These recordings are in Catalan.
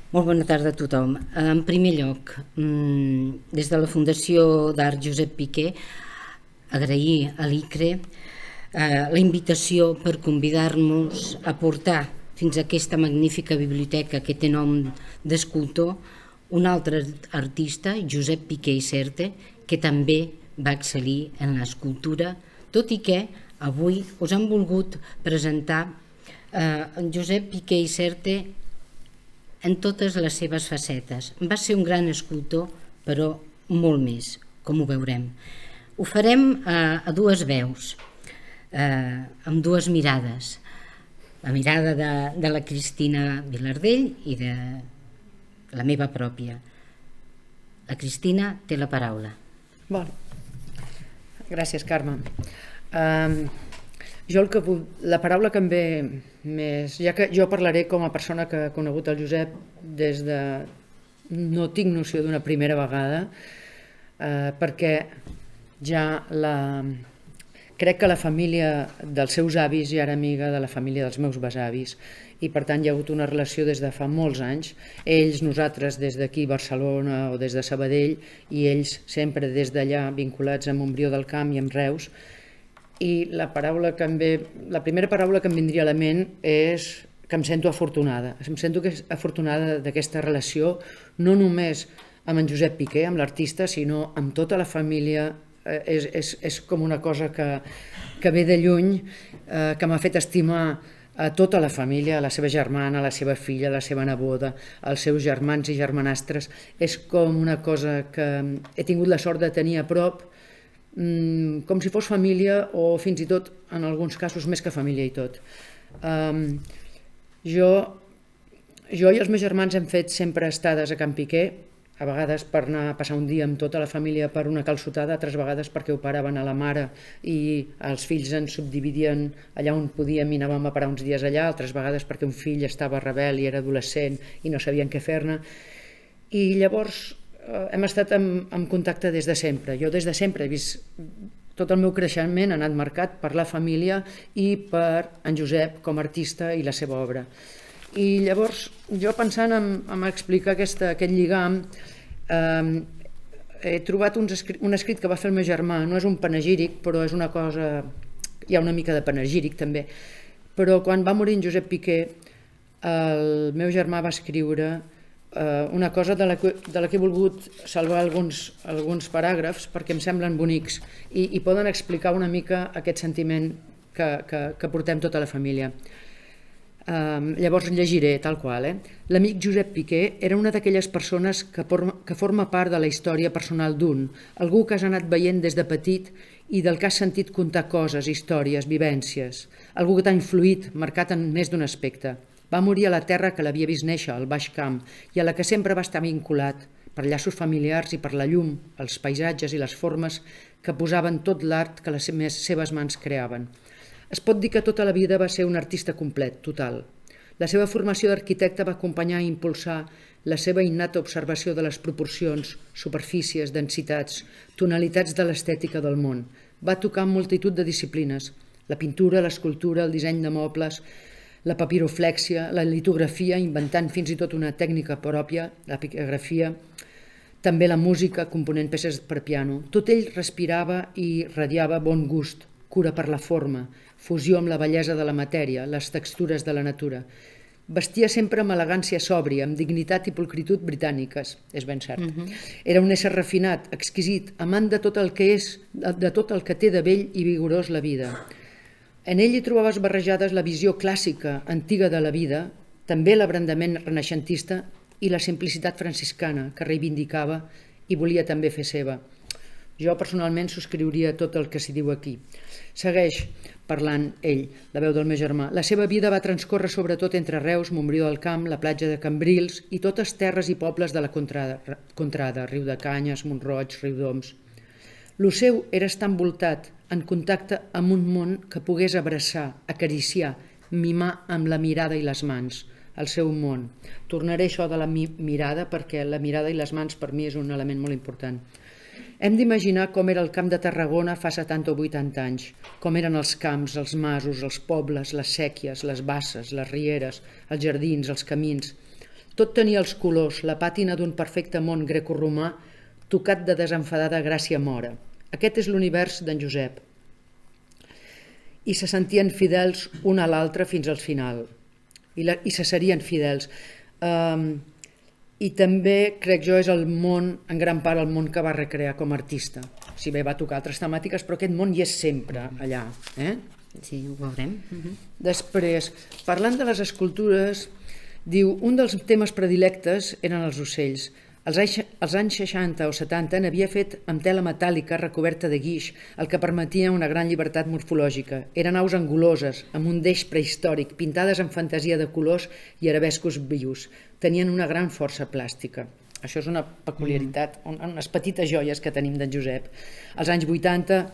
Molt bona tarda a tothom. En primer lloc, des de la Fundació d'Art Josep Piqué, agrair a l'ICRE la invitació per convidar-nos a portar fins a aquesta magnífica biblioteca que té nom d'escultor un altre artista, Josep Piqué i Certe, que també va excel·lir en l'escultura, tot i que avui us han volgut presentar en Josep Piqué i Certe en totes les seves facetes. Va ser un gran escultor, però molt més, com ho veurem. Ho farem a dues veus, amb dues mirades. La mirada de la Cristina Vilardell i de la meva pròpia. La Cristina té la paraula. Bon. Gràcies, Carme. La paraula que em ve més, ja que jo parlaré com a persona que ha conegut el Josep des de, no tinc noció d'una primera vegada, perquè ja crec que la família dels seus avis ja era amiga de la família dels meus besavis i per tant hi ha hagut una relació des de fa molts anys, ells, nosaltres des d'aquí Barcelona o des de Sabadell i ells sempre des d'allà vinculats a Montbrió del Camp i amb Reus. I la primera paraula que em vindria a la ment és que em sento afortunada. Em sento afortunada d'aquesta relació, no només amb en Josep Piqué, amb l'artista, sinó amb tota la família. És com una cosa que ve de lluny, que m'ha fet estimar a tota la família, a la seva germana, a la seva filla, a la seva neboda, als seus germans i germanastres. És com una cosa que he tingut la sort de tenir a prop, com si fos família o fins i tot, en alguns casos, més que família i tot. Jo i els meus germans hem fet sempre estades a Can Piqué, a vegades per anar a passar un dia amb tota la família per una calçotada, altres vegades perquè operaven a la mare i els fills ens subdividien allà on podíem i anàvem a parar uns dies allà, altres vegades perquè un fill estava rebel i era adolescent i no sabien què fer-ne. I llavors hem estat en contacte des de sempre. Jo des de sempre he vist tot el meu creixement ha anat marcat per la família i per en Josep com a artista i la seva obra. I llavors, jo pensant en explicar aquest lligam, he trobat un escrit que va fer el meu germà. No és un panegíric, però és una cosa... Hi ha una mica de panegíric també. Però quan va morir en Josep Piqué, el meu germà va escriure una cosa de la que he volgut salvar alguns paràgrafs perquè em semblen bonics i poden explicar una mica aquest sentiment que portem tota la família. Llavors llegiré tal qual. L'amic Josep Piqué era una d'aquelles persones que forma part de la història personal d'un, algú que has anat veient des de petit i del que has sentit contar coses, històries, vivències, algú que t'ha influït, marcat en més d'un aspecte. Va morir a la terra que l'havia vist néixer, al Baix Camp, i a la que sempre va estar vinculat, per llaços familiars i per la llum, els paisatges i les formes que posaven tot l'art que les seves mans creaven. Es pot dir que tota la vida va ser un artista complet, total. La seva formació d'arquitecte va acompanyar i impulsar la seva innata observació de les proporcions, superfícies, densitats, tonalitats de l'estètica del món. Va tocar en multitud de disciplines, la pintura, l'escultura, el disseny de mobles, la papiroflèxia, la litografia, inventant fins i tot una tècnica pròpia, l'epigrafia, també la música, component peces per piano. Tot ell respirava i radiava bon gust, cura per la forma, fusió amb la bellesa de la matèria, les textures de la natura. Vestia sempre amb elegància sòbria, amb dignitat i pulcritud britàniques, és ben cert. Era un ésser refinat, exquisit, amant de tot el que és, de tot el que té de bell i vigorós la vida. En ell hi trobaves barrejades la visió clàssica, antiga de la vida, també l'abrandament renaixentista i la simplicitat franciscana que reivindicava i volia també fer seva. Jo personalment subscriuria tot el que s'hi diu aquí. Segueix parlant ell, la veu del meu germà. La seva vida va transcórrer sobretot entre Reus, Montbrió del Camp, la platja de Cambrils i totes terres i pobles de la Contrada, Riudecanyes, Mont-roig, Riudoms. Lo seu era estar envoltat, en contacte amb un món que pogués abraçar, acariciar, mimar amb la mirada i les mans, el seu món. Tornaré a això de la mirada perquè la mirada i les mans per mi és un element molt important. Hem d'imaginar com era el camp de Tarragona fa 70 o 80 anys, com eren els camps, els masos, els pobles, les séquies, les basses, les rieres, els jardins, els camins. Tot tenia els colors, la pàtina d'un perfecte món grecoromà tocat de desenfadada gràcia mora. Aquest és l'univers d'en Josep. I se sentien fidels un a l'altre fins al final. I se serien fidels. I també, crec jo, és el món, en gran part, el món que va recrear com a artista. Si bé va tocar altres temàtiques, però aquest món hi és sempre allà. Sí, ho veurem. Després, parlant de les escultures, diu, un dels temes predilectes eren els ocells. Als anys 60 o 70 n'havia fet amb tela metàl·lica recoberta de guix, el que permetia una gran llibertat morfològica. Eren aus anguloses, amb un deix prehistòric, pintades amb fantasia de colors i arabescos vius. Tenien una gran força plàstica. Això és una peculiaritat, unes petites joies que tenim d'en Josep. Als anys 80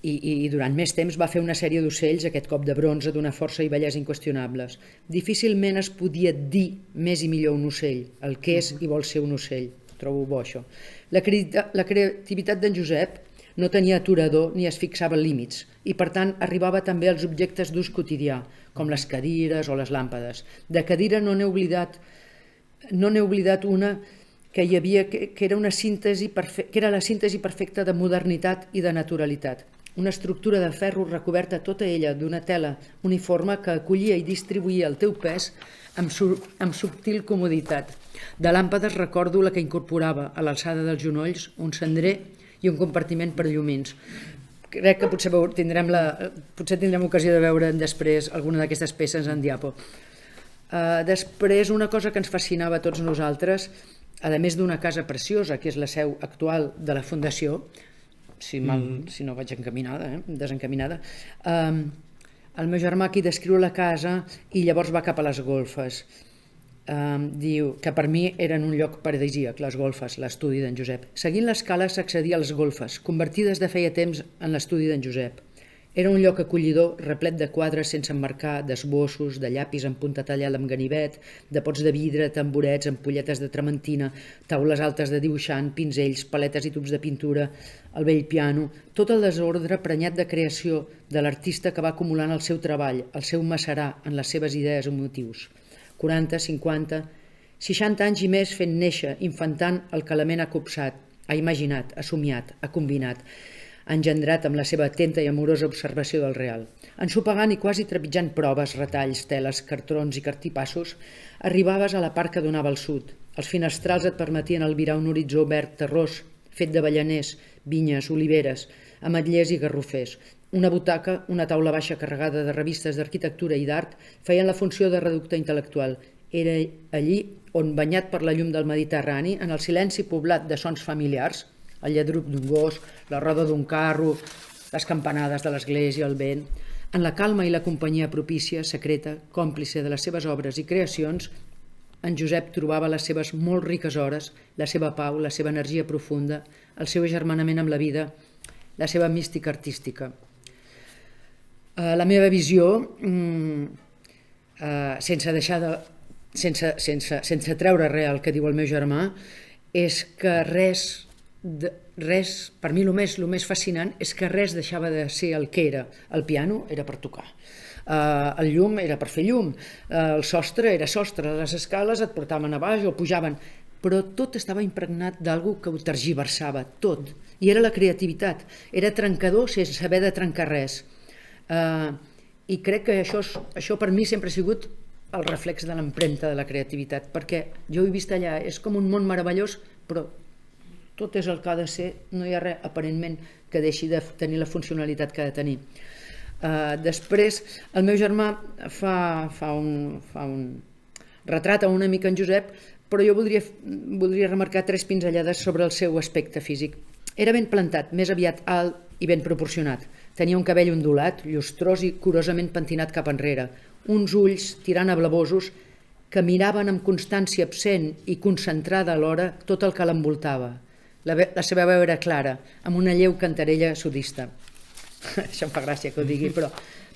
i durant més temps va fer una sèrie d'ocells, aquest cop de bronze, d'una força i bellesa inqüestionables. Difícilment es podia dir més i millor un ocell, el que és i vol ser un ocell. Trobo bo això. La creativitat d'en Josep no tenia aturador ni es fixava límits i per tant arribava també als objectes d'ús quotidià, com les cadires o les làmpades. De cadira no n'he oblidat una que hi havia, que era la síntesi perfecta de modernitat i de naturalitat. Una estructura de ferro recoberta tota ella d'una tela uniforme que acollia i distribuïa el teu pes amb subtil comoditat. De làmpades recordo la que incorporava a l'alçada dels genolls un cendrer i un compartiment per llumins. Crec que potser tindrem ocasió de veure després alguna d'aquestes peces en diapo. Després, una cosa que ens fascinava a tots nosaltres, a més d'una casa preciosa, que és la seu actual de la Fundació, si no vaig desencaminada, el meu germà aquí descriu la casa i llavors va cap a les golfes. Diu que per mi eren un lloc paradisíac, les golfes, l'estudi d'en Josep. Seguint l'escala s'accedia a les golfes, convertides de feia temps en l'estudi d'en Josep. Era un lloc acollidor, replet de quadres sense emmarcar, d'esbossos, de llapis en punta tallada amb ganivet, de pots de vidre, tamborets, ampolletes de trementina, taules altes de dibuixant, pinzells, paletes i tubs de pintura, el vell piano, tot el desordre prenyat de creació de l'artista que va acumulant el seu treball, el seu macerar en les seves idees i motius. 40, 50, 60 anys i més fent néixer, infantant el que la ment ha copsat, ha imaginat, ha somiat, ha combinat, engendrat amb la seva atenta i amorosa observació del real. Ensopegant i quasi trepitjant proves, retalls, teles, cartrons i cartipassos, arribaves a la part que donava al sud. Els finestrals et permetien albirar un horitzó verd terrós, fet d'avellaners, vinyes, oliveres, ametllers i garrofers. Una butaca, una taula baixa carregada de revistes d'arquitectura i d'art feien la funció de reducte intel·lectual. Era allí on, banyat per la llum del Mediterrani, en el silenci poblat de sons familiars, el lladruc d'un gos, la roda d'un carro, les campanades de l'església, el vent. En la calma i la companyia propícia, secreta, còmplice de les seves obres i creacions, en Josep trobava les seves molt riques hores, la seva pau, la seva energia profunda, el seu agermanament amb la vida, la seva mística artística. La meva visió, sense treure res al que diu el meu germà, és que res, per mi el més fascinant és que res deixava de ser el que era. El piano era per tocar, el llum era per fer llum, el sostre era sostre, les escales et portaven a baix o pujaven, però tot estava impregnat d'algú que ho tergiversava, tot, i era la creativitat, era trencador sense haver de trencar res. I crec que això per mi sempre ha sigut el reflex de l'empremta de la creativitat, perquè jo ho he vist allà, és com un món meravellós, però tot és el que ha de ser, no hi ha res aparentment que deixi de tenir la funcionalitat que ha de tenir. Després, el meu germà fa un retrat a una mica en Josep, però jo voldria remarcar 3 pinzellades sobre el seu aspecte físic. Era ben plantat, més aviat alt i ben proporcionat. Tenia un cabell ondulat, llustrós i curosament pentinat cap enrere, uns ulls tirant a blavosos que miraven amb constància absent i concentrada alhora tot el que l'envoltava. La seva veu era clara, amb una lleu cantarella sudista. Això em fa gràcia que ho digui, però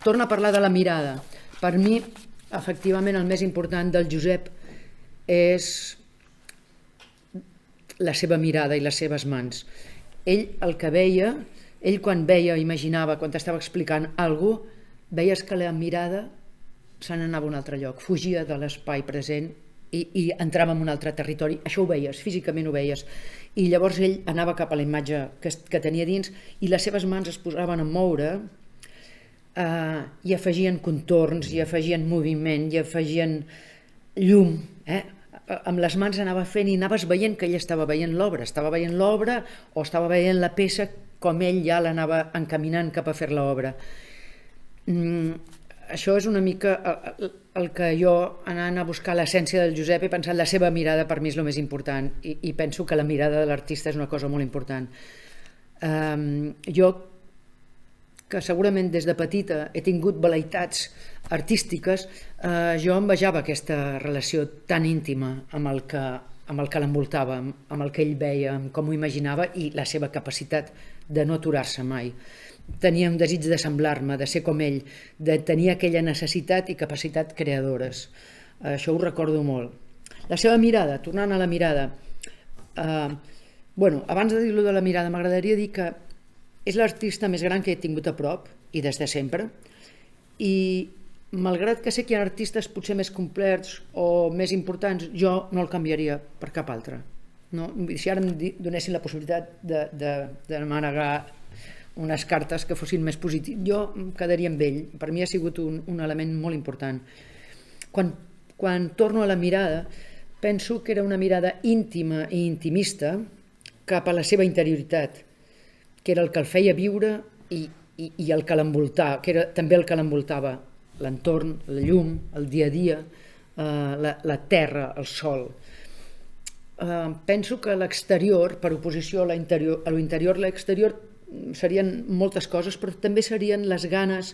torna a parlar de la mirada. Per mi, efectivament, el més important del Josep és la seva mirada i les seves mans. Ell el que veia, ell quan veia, imaginava, quan t'estava explicant alguna cosa, veies que la mirada se n'anava a un altre lloc, fugia de l'espai present i entrava en un altre territori. Això ho veies, físicament ho veies. I llavors ell anava cap a la imatge que tenia dins i les seves mans es posaven a moure i afegien contorns, i afegien moviment, i afegien llum. Amb les mans anava fent i anaves veient que ell estava veient l'obra o estava veient la peça com ell ja l'anava encaminant cap a fer l'obra. Això és una mica el que jo, anant a buscar l'essència del Josep, he pensat la seva mirada per mi és el més important i penso que la mirada de l'artista és una cosa molt important. Jo, que segurament des de petita he tingut vel·leïtats artístiques, jo envejava aquesta relació tan íntima amb el que l'envoltava, amb el que ell veia, amb com ho imaginava i la seva capacitat de no aturar-se mai. Tenia un desig de semblar-me, de ser com ell, de tenir aquella necessitat i capacitat creadores. Això ho recordo molt. La seva mirada, tornant a la mirada, abans de dir-lo de la mirada, m'agradaria dir que és l'artista més gran que he tingut a prop, i des de sempre, i malgrat que sé que hi ha artistes potser més complets o més importants, jo no el canviaria per cap altre. No? Si ara em donessin la possibilitat de manegar unes cartes que fossin més positives, jo em quedaria amb ell. Per mi ha sigut un element molt important. Quan torno a la mirada, penso que era una mirada íntima i intimista cap a la seva interioritat, que era el que el feia viure i el que l'envoltava, que era també el que l'envoltava, l'entorn, la llum, el dia a dia, la terra, el sol. Penso que l'exterior, per oposició a l'interior, l'exterior serien moltes coses, però també serien les ganes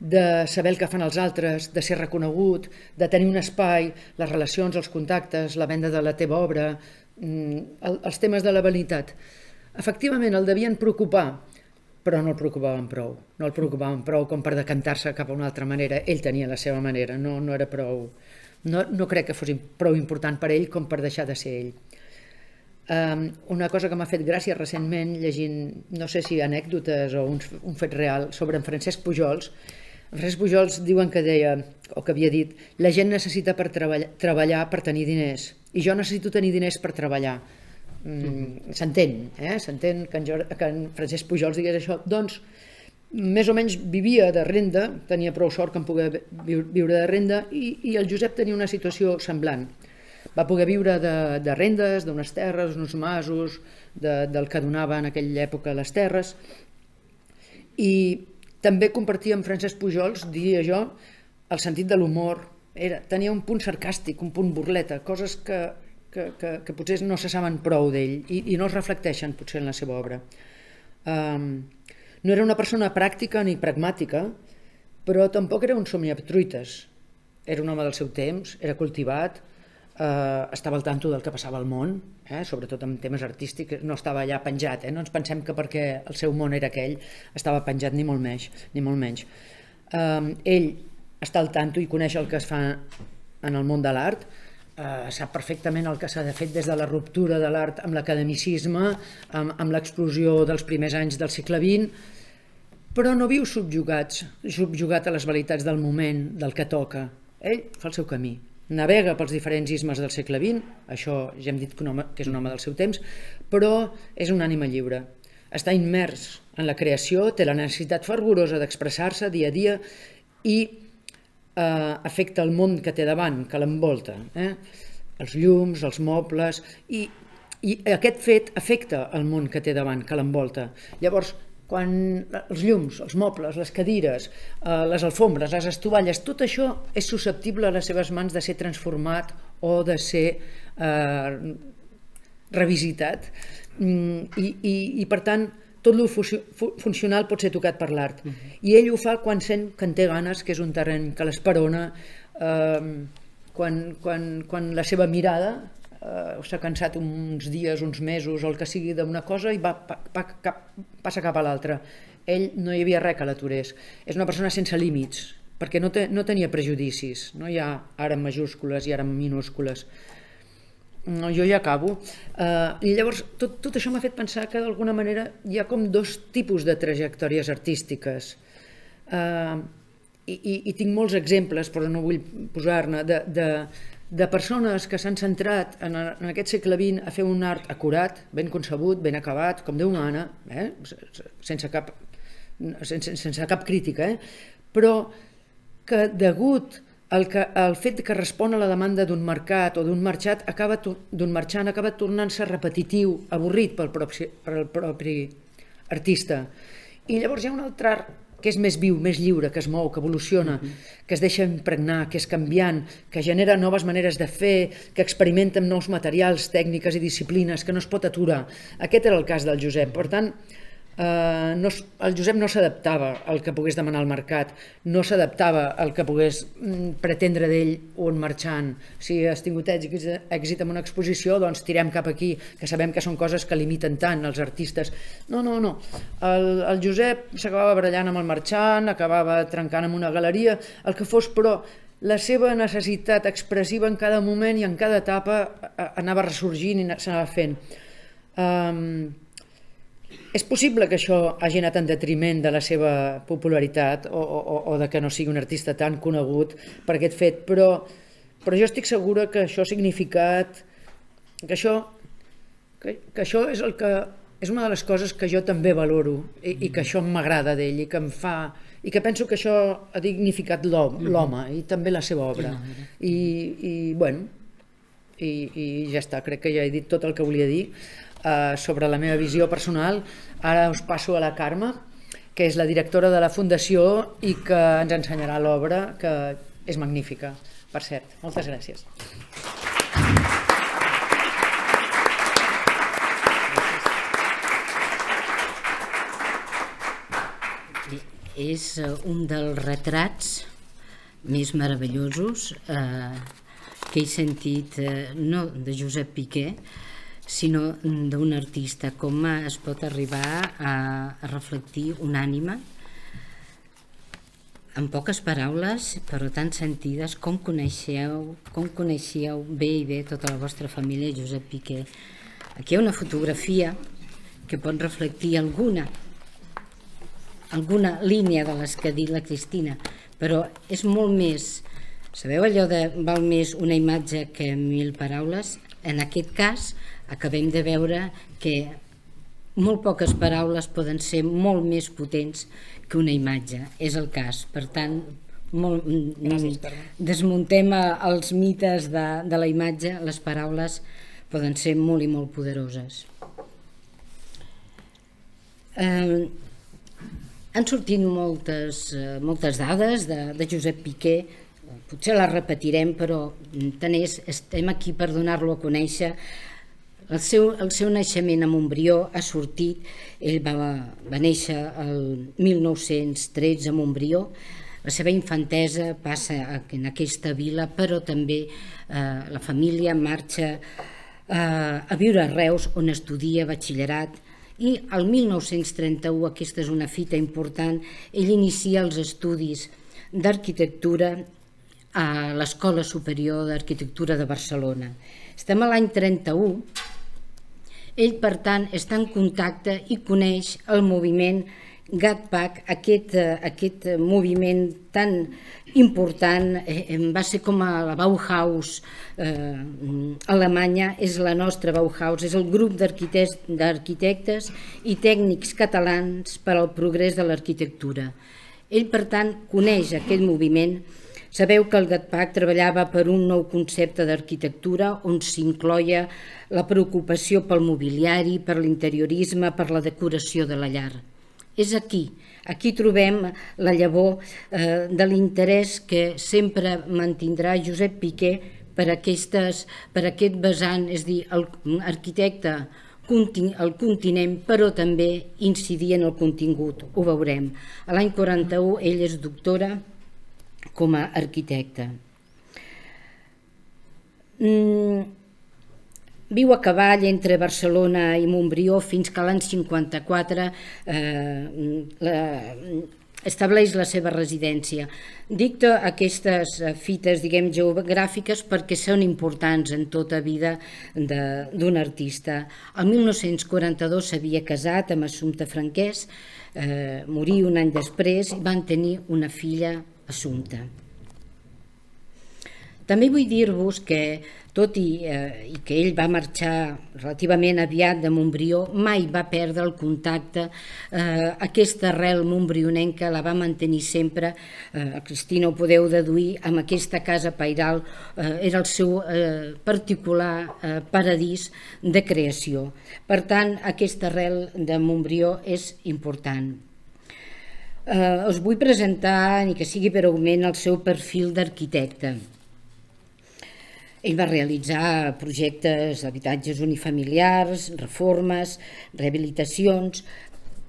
de saber el que fan els altres, de ser reconegut, de tenir un espai, les relacions, els contactes, la venda de la teva obra, els temes de la vanitat. Efectivament, el devien preocupar, però no el preocupaven prou. No el preocupaven prou com per decantar-se cap a una altra manera. Ell tenia la seva manera, no era prou... No crec que fos prou important per ell com per deixar de ser ell. Una cosa que m'ha fet gràcia recentment, llegint, no sé si anècdotes o un fet real, sobre en Francesc Pujols. En Francesc Pujols diuen que deia, o que havia dit, la gent necessita per treballar per tenir diners, i jo necessito tenir diners per treballar. S'entén, s'entén que en Francesc Pujols digués això. Doncs, més o menys vivia de renda, tenia prou sort que en pogués viure de renda, i el Josep tenia una situació semblant. Va poder viure de rendes, d'unes terres, d'uns masos, del que donava en aquella època les terres. I també compartia amb Francesc Pujols, diria jo, el sentit de l'humor. Tenia un punt sarcàstic, un punt burleta, coses que potser no se saben prou d'ell i no es reflecteixen potser en la seva obra. No era una persona pràctica ni pragmàtica, però tampoc era un somniatruites. Era un home del seu temps, era cultivat, estava al tanto del que passava al món, sobretot en temes artístics, no estava allà penjat, no ens pensem que perquè el seu món era aquell estava penjat, ni molt menys. Ell està al tanto i coneix el que es fa en el món de l'art, sap perfectament el que s'ha fet des de la ruptura de l'art amb l'academicisme, amb l'explosió dels primers anys del segle XX, però no viu subjugat a les vel·leïtats del moment, del que toca. Ell fa el seu camí. Navega pels diferents ismes del segle XX, això ja hem dit que és un home del seu temps, però és una ànima lliure. Està immers en la creació, té la necessitat fervorosa d'expressar-se dia a dia i afecta el món que té davant, que l'envolta. Els llums, els mobles, i aquest fet afecta el món que té davant, que l'envolta. Llavors, quan els llums, els mobles, les cadires, les alfombres, les estovalles, tot això és susceptible a les seves mans de ser transformat o de ser revisitat. I per tant, tot el funcional pot ser tocat per l'art. I ell ho fa quan sent que en té ganes, que és un terreny que l'esperona, quan la seva mirada s'ha cansat uns dies, uns mesos o el que sigui d'una cosa i passa cap a l'altra. Ell no hi havia res que l'aturés. És una persona sense límits, perquè no tenia prejudicis, no hi ha ara en majúscules i ara en minúscules. Jo ja acabo. I llavors tot això m'ha fet pensar que d'alguna manera hi ha com dos tipus de trajectòries artístiques. I tinc molts exemples, però no vull posar-ne, de persones que s'han centrat en aquest segle XX a fer un art acurat, ben concebut, ben acabat, com Déu mana, sense cap crítica, però que degut al fet que respon a la demanda d'un mercat o d'un marxant acaba tornant-se repetitiu, avorrit pel propi artista. I llavors hi ha un altre art que és més viu, més lliure, que es mou, que evoluciona, que es deixa impregnar, que és canviant, que genera noves maneres de fer, que experimenta amb nous materials, tècniques i disciplines, que no es pot aturar. Aquest era el cas del Josep. Per tant, el Josep no s'adaptava al que pogués demanar el mercat, no s'adaptava al que pogués pretendre d'ell un marxant. Si has tingut èxit en una exposició, doncs tirem cap aquí, que sabem que són coses que limiten tant els artistes. No. El Josep s'acabava barallant amb el marxant, acabava trencant amb una galeria, el que fos, però la seva necessitat expressiva en cada moment i en cada etapa anava ressorgint i s'anava fent. És possible que això hagi anat en detriment de la seva popularitat o de que no sigui un artista tan conegut per aquest fet, però jo estic segura que això ha significat que això és una de les coses que jo també valoro i que això m'agrada d'ell i que em fa i que penso que això ha dignificat l'home i també la seva obra. I ja està, crec que ja he dit tot el que volia dir sobre la meva visió personal. Ara us passo a la Carme, que és la directora de la Fundació i que ens ensenyarà l'obra, que és magnífica, per cert. Moltes gràcies. És un dels retrats més meravellosos que he sentit, no de Josep Piqué, sinó d'un artista, com es pot arribar a reflectir una ànima en poques paraules, però tan sentides. Com coneixeu bé i bé tota la vostra família Josep Piqué. Aquí hi ha una fotografia que pot reflectir alguna línia de les que ha dit la Cristina, però és molt més. Sabeu allò de val més una imatge que 1000 paraules? En aquest cas acabem de veure que molt poques paraules poden ser molt més potents que una imatge. És el cas. Per tant, desmuntem els mites de la imatge. Les paraules poden ser molt i molt poderoses. Han sortit moltes dades de Josep Piqué. Potser les repetirem, però tant és, estem aquí per donar-lo a conèixer. El seu naixement a Montbrió ha sortit. Ell va néixer el 1913 a Montbrió. La seva infantesa passa en aquesta vila, però també la família marxa a viure a Reus, on estudia batxillerat, i el 1931, aquesta és una fita important, ell inicia els estudis d'arquitectura a l'Escola Superior d'Arquitectura de Barcelona. Estem a l'any 31. Ell, per tant, està en contacte i coneix el moviment GATPAC, aquest moviment tan important. Va ser com a la Bauhaus alemanya, és la nostra Bauhaus, és el grup d'arquitectes i tècnics catalans per al progrés de l'arquitectura. Ell, per tant, coneix aquest moviment. Sabeu que el GATPAC treballava per un nou concepte d'arquitectura on s'incloia la preocupació pel mobiliari, per l'interiorisme, per la decoració de la llar. És aquí trobem la llavor de l'interès que sempre mantindrà Josep Piqué per aquest vessant, és a dir, l'arquitecte el continent, però també incidir en el contingut, ho veurem. A l'any 41 ell és doctora com a arquitecte. Viu a cavall entre Barcelona i Montbrió fins que l'any 54 estableix la seva residència. Dicta aquestes fites, diguem, geogràfiques perquè són importants en tota vida d'un artista. El 1942 s'havia casat amb Assumpta Franquès, morí un any després i van tenir una filla, Assumpta. També vull dir-vos que, tot i que ell va marxar relativament aviat de Montbrió, mai va perdre el contacte. Aquesta arrel montbrionenca la va mantenir sempre, Cristina ho podeu deduir, amb aquesta casa pairal, era el seu particular paradís de creació. Per tant, aquesta arrel de Montbrió és important. Us vull presentar, ni que sigui breument, el seu perfil d'arquitecte. Ell va realitzar projectes d'habitatges unifamiliars, reformes, rehabilitacions.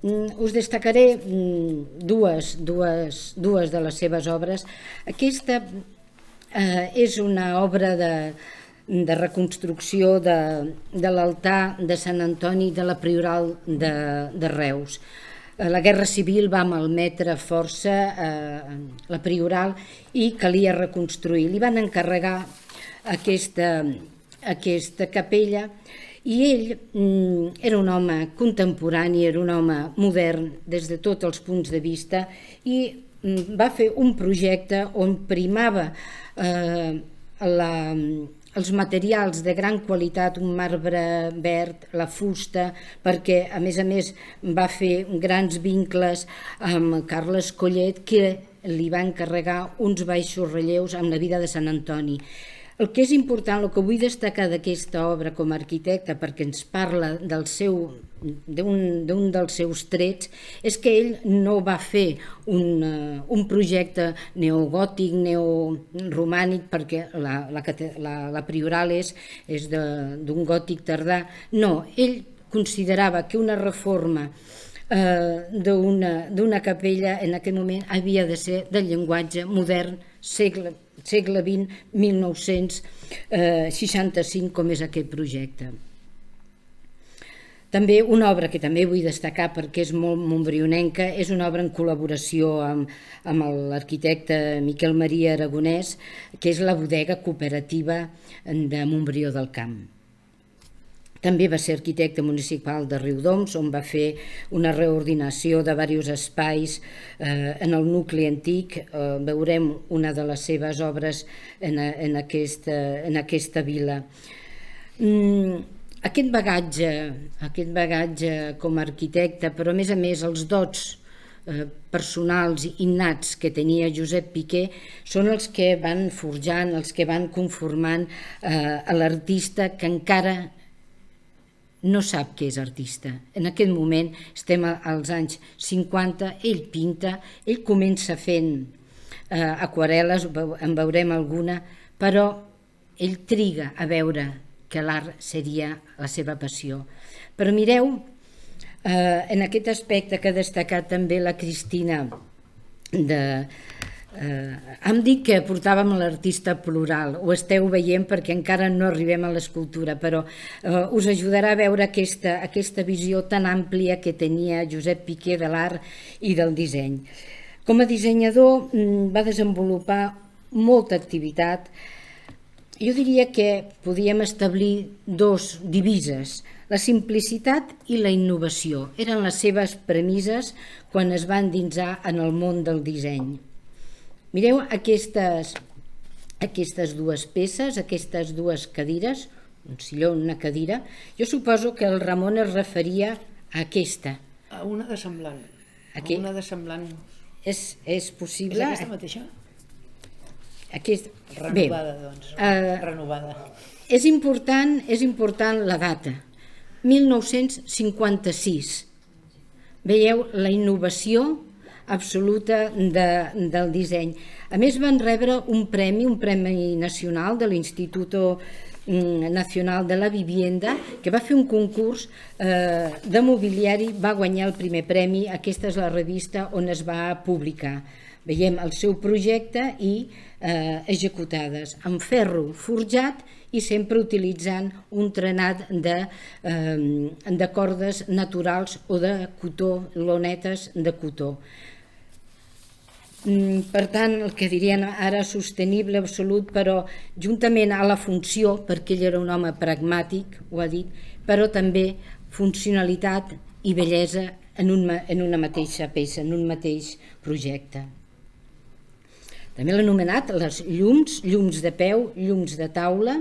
Us destacaré dues de les seves obres. Aquesta és una obra de reconstrucció de l'altar de Sant Antoni de la Prioral de Reus. La Guerra Civil va malmetre força la Prioral i calia reconstruir. Li van encarregar aquesta capella i ell era un home contemporani, era un home modern des de tots els punts de vista i va fer un projecte on primava els materials de gran qualitat, un marbre verd, la fusta, perquè a més va fer grans vincles amb Carles Collet, que li va encarregar uns baixos relleus amb la vida de Sant Antoni. El que és important, el que vull destacar d'aquesta obra com a arquitecte, perquè ens parla d'un dels seus trets, és que ell no va fer un projecte neogòtic, neoromànic, perquè la Prioral és d'un gòtic tardà. No, ell considerava que una reforma d'una capella en aquell moment havia de ser del llenguatge modern, segle XX, 1965, com és aquest projecte. També una obra que també vull destacar perquè és molt montbrionenca, és una obra en col·laboració amb l'arquitecte Miquel Maria Aragonès, que és la bodega cooperativa de Montbrió del Camp. També va ser arquitecte municipal de Riudoms, on va fer una reordinació de diversos espais en el nucli antic. Veurem una de les seves obres en aquesta vila. Aquest bagatge com a arquitecte, però a més els dots personals innats que tenia Josep Piqué són els que van forjant, els que van conformant a l'artista que encara no sap que és artista. En aquest moment estem als anys 50, ell pinta, ell comença fent aquarel·les, en veurem alguna, però ell triga a veure que l'art seria la seva passió. Però mireu, en aquest aspecte que ha destacat també la Cristina hem dit que portàvem l'artista plural, ho esteu veient perquè encara no arribem a l'escultura, però us ajudarà a veure aquesta visió tan àmplia que tenia Josep Piqué de l'art i del disseny. Com a dissenyador va desenvolupar molta activitat. Jo diria que podíem establir dos divises, la simplicitat i la innovació. Eren les seves premisses quan es va endinsar en el món del disseny. Mireu aquestes dues peces, aquestes dues cadires, un silló, una cadira. Jo suposo que el Ramon es referia a aquesta. A una de semblant. Una de semblant. És possible? És aquesta mateixa? Renovada, doncs. Renovada. És important la data. 1956. Veieu la innovació absoluta del disseny. A més van rebre un premi nacional de l'Instituto Nacional de la Vivienda, que va fer un concurs de mobiliari, va guanyar el primer premi. Aquesta és la revista on es va publicar. Veiem el seu projecte i executades amb ferro forjat i sempre utilitzant un trenat de cordes naturals o de cotó, lonetes de cotó. Per tant, el que dirien ara sostenible absolut, però juntament a la funció, perquè ell era un home pragmàtic, ho ha dit, però també funcionalitat i bellesa en una mateixa peça, en un mateix projecte. També l'he anomenat les llums, llums de peu, llums de taula,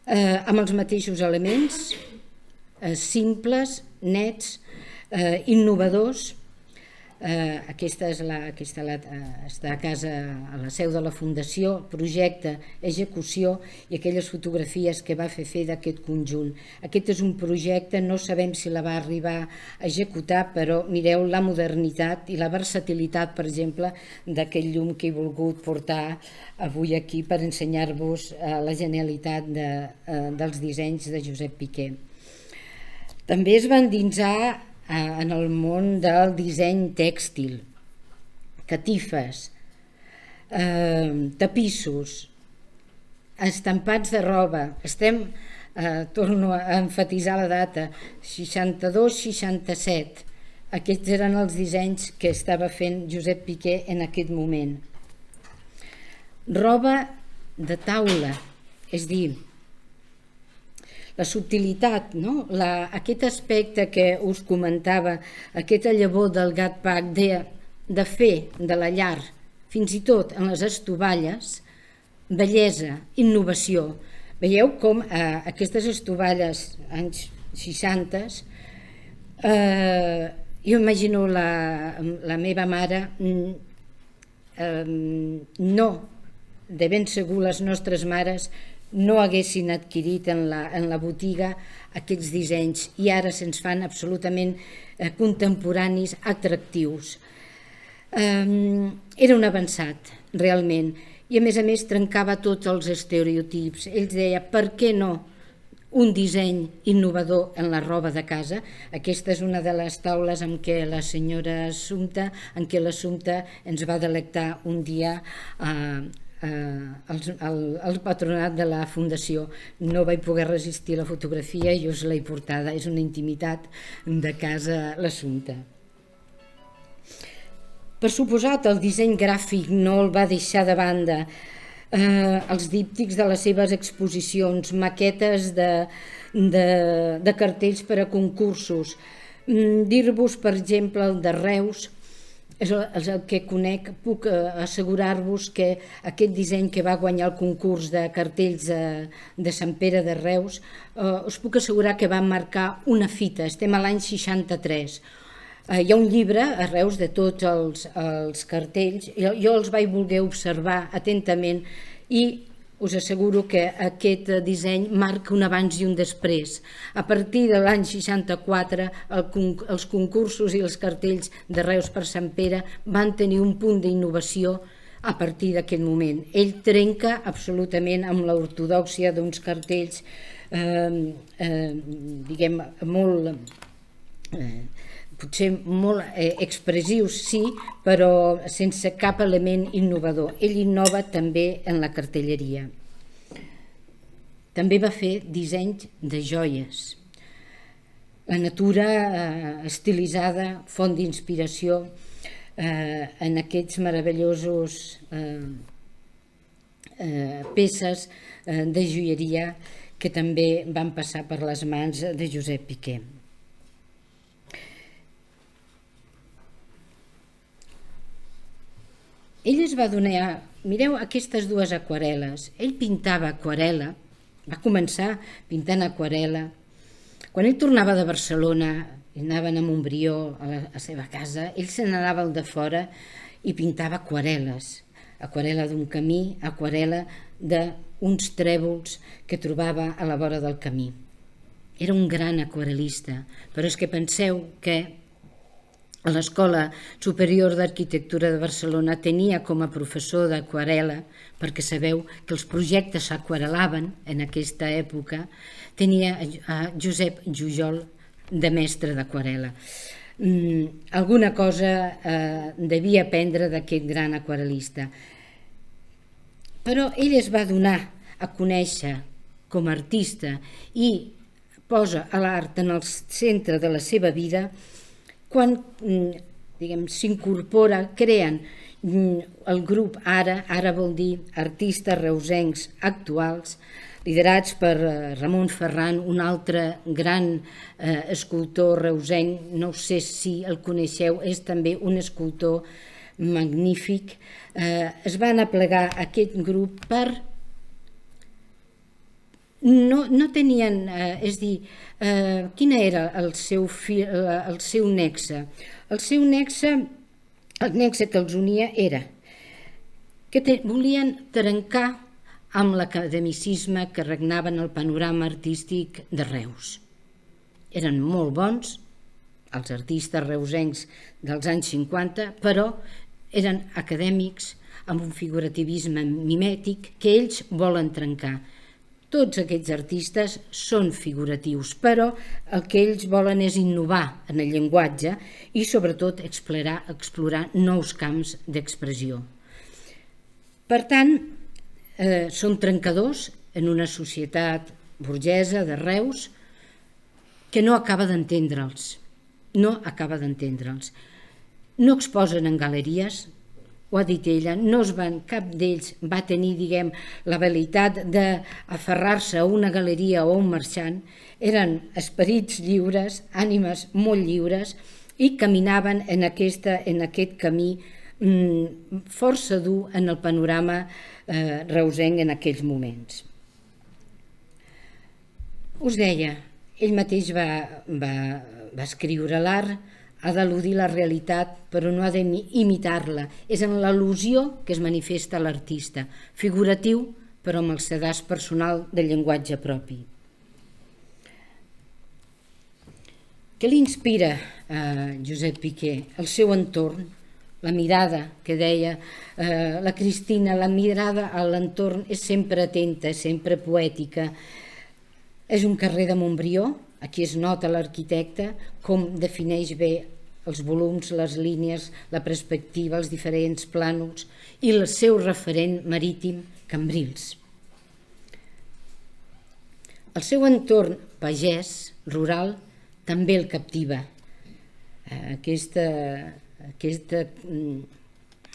amb els mateixos elements, simples, nets, innovadors. Aquesta està a casa, a la seu de la Fundació, projecte, execució i aquelles fotografies que va fer d'aquest conjunt. Aquest és un projecte, no sabem si la va arribar a executar, però mireu la modernitat i la versatilitat, per exemple, d'aquest llum que he volgut portar avui aquí per ensenyar-vos la genialitat dels dissenys de Josep Piqué. També es va endinsar en el món del disseny tèxtil, catifes, tapissos, estampats de roba. Torno a emfatitzar la data, 62-67. Aquests eren els dissenys que estava fent Josep Piqué en aquest moment. Roba de taula, és dir, la subtilitat, no? Aquest aspecte que us comentava, aquesta llavor del gat pac de fer de la llar, fins i tot en les estovalles, bellesa, innovació. Veieu com aquestes estovalles, anys 60, jo imagino la meva mare, no, de ben segur les nostres mares no haguessin adquirit en la botiga aquests dissenys i ara se'ns fan absolutament contemporanis, atractius. Era un avançat, realment, i a més trencava tots els estereotips. Ell deia, per què no un disseny innovador en la roba de casa? Aquesta és una de les taules en què l'Assumpta ens va delectar un dia al patronat de la Fundació. No vaig poder resistir la fotografia i us l'he portada. És una intimitat de casa l'Assumpta. Per suposat, el disseny gràfic no el va deixar de banda. Els díptics de les seves exposicions, maquetes de cartells per a concursos. Dir-vos, per exemple, el de Reus, és el que conec. Puc assegurar-vos que aquest disseny que va guanyar el concurs de cartells de Sant Pere de Reus, us puc assegurar que va marcar una fita. Estem a l'any 63. Hi ha un llibre a Reus de tots els cartells. Jo els vaig voler observar atentament i us asseguro que aquest disseny marca un abans i un després. A partir de l'any 64, els concursos i els cartells de Reus per Sant Pere van tenir un punt d'innovació a partir d'aquest moment. Ell trenca absolutament amb l'ortodòxia d'uns cartells, diguem, potser molt expressius, sí, però sense cap element innovador. Ell innova també en la cartelleria. També va fer dissenys de joies. La natura estilitzada, font d'inspiració en aquests meravellosos peces de joieria que també van passar per les mans de Josep Piqué. Ell es va donar, mireu aquestes dues aquarel·les, ell pintava aquarel·la, va començar pintant aquarel·la. Quan ell tornava de Barcelona, anaven a Montbrió, a la seva casa, ell se n'anava al de fora i pintava aquarel·les, aquarel·la d'un camí, aquarel·la d'uns trèvols que trobava a la vora del camí. Era un gran aquarel·lista, però és que penseu que a l'Escola Superior d'Arquitectura de Barcelona tenia com a professor d'aquarel·la, perquè sabeu que els projectes s'aquarel·laven en aquesta època, tenia a Josep Jujol de mestre d'aquarel·la. Alguna cosa devia aprendre d'aquest gran aquarel·lista. Però ell es va donar a conèixer com a artista i posa l'art en el centre de la seva vida quan s'incorpora, creen el grup Ara vol dir artistes reusencs actuals, liderats per Ramon Ferran, un altre gran escultor reusenc, no sé si el coneixeu, és també un escultor magnífic. Es van aplegar aquest grup per... No tenien, és dir, quin era el seu nexe? El seu nexe, el nexe que els unia era que volien trencar amb l'academicisme que regnava en el panorama artístic de Reus. Eren molt bons, els artistes reusencs dels anys 50, però eren acadèmics amb un figurativisme mimètic que ells volen trencar. Tots aquests artistes són figuratius, però el que ells volen és innovar en el llenguatge i sobretot explorar nous camps d'expressió. Per tant, són trencadors en una societat burgesa de Reus que no acaba d'entendre'ls. No exposen en galeries, ho ha dit ella, cap d'ells va tenir, l'habilitat d'aferrar-se a una galeria o a un marxant. Eren esperits lliures, ànimes molt lliures, i caminaven en aquest camí força dur en el panorama reusenc en aquells moments. Us deia, ell mateix va escriure: l'art ha d'eludir la realitat però no ha d'imitar-la. És en l'al·lusió que es manifesta l'artista, figuratiu però amb el sedàs personal del llenguatge propi. Què li inspira a Josep Piqué? El seu entorn, la mirada que deia la Cristina, la mirada a l'entorn és sempre atenta, és sempre poètica. És un carrer de Montbrió, aquí es nota l'arquitecte com defineix bé els volums, les línies, la perspectiva, els diferents plànols i el seu referent marítim, Cambrils. El seu entorn pagès, rural, també el captiva.